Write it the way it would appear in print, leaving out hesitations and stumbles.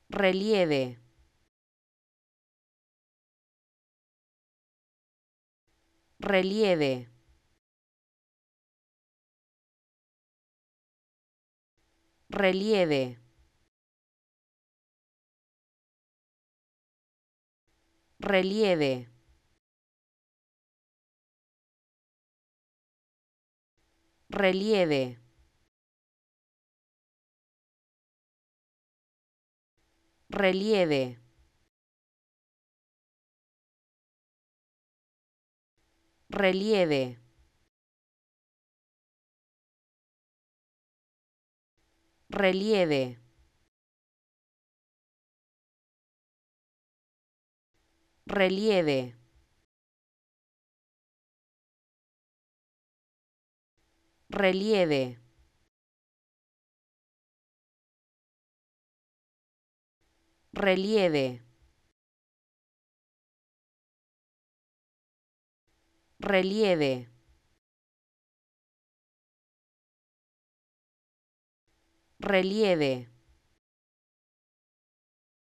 relieve, relieve, relieve, relieve, relieve, relieve, relieve, relieve, relieve, relieve, relieve, relieve, relieve,